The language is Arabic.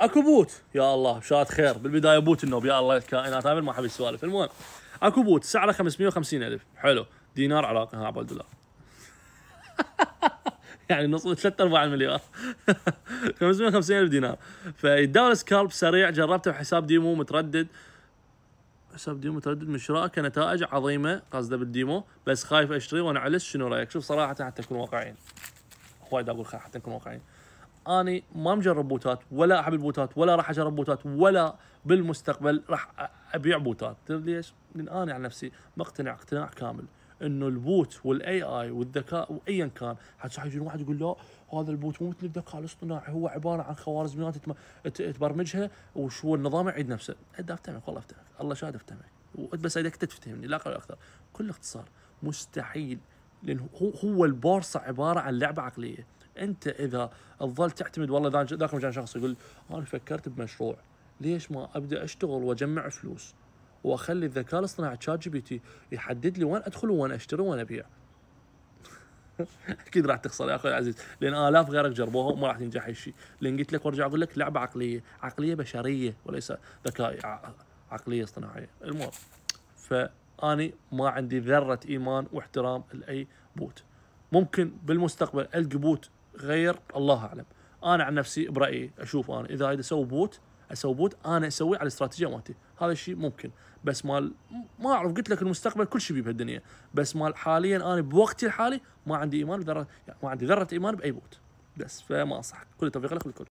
اكو بوت، يا الله بشارة خير. بالبدايه بوت النوب، يا الله كائنات هامل ما احب السوالف. المهم اكو بوت سعره 550,000، حلو، دينار عراقي ها عبال دولار. يعني نص 3/4 المليار. 550,000 دينار. فيتداول سكالب سريع، جربته بحساب ديمو متردد. حساب ديمو متردد من شرائه كنتائج عظيمه، قصده بالديمو، بس خايف اشتري وانا علس. شنو رايك؟ شوف صراحه حتى نكون واقعيين، وايد اقول حتى نكون واقعيين. اني ما مجرب بوتات، ولا احب البوتات، ولا راح اجرب بوتات، ولا بالمستقبل راح ابيع بوتات. تدري ليش؟ لان انا عن نفسي مقتنع اقتناع كامل انه البوت والاي اي والذكاء وايا كان، حتى يجي واحد يقول لا هذا البوت مو مثل الذكاء الاصطناعي، هو عباره عن خوارزميات تبرمجها وشو النظام يعيد نفسه. افتهمك والله افتهمك، الله شاهد افتهمك، بس اذا كنت تفتهمني لا اقل اكثر. كل اختصار مستحيل، لان هو البورصه عباره عن لعبه عقليه. انت اذا تظل تعتمد والله ذاك كان شخص يقول انا فكرت بمشروع، ليش ما ابدا اشتغل واجمع فلوس واخلي الذكاء الاصطناعي تشات جي بي تي يحدد لي وين ادخل وين اشتري وين ابيع. اكيد راح تخسر يا اخوي العزيز، لان الاف غيرك جربوها وما راح تنجح اي شيء. لان قلت لك وارجع اقول لك لعبه عقليه، عقليه بشريه وليس ذكاء عقليه اصطناعيه. المهم فاني ما عندي ذره ايمان واحترام لاي بوت. ممكن بالمستقبل القى بوت غير، الله اعلم. انا عن نفسي برايي اشوف انا اذا اريد اسوي بوت انا اسويه على الاستراتيجيه مالتي، هذا الشيء ممكن. بس مال ما اعرف، قلت لك المستقبل كل شيء بهالدنيا، بس مال حاليا انا بوقتي الحالي ما عندي ايمان ما عندي ذره ايمان باي بوت. بس فما انصحك. كل التوفيق لك والكل.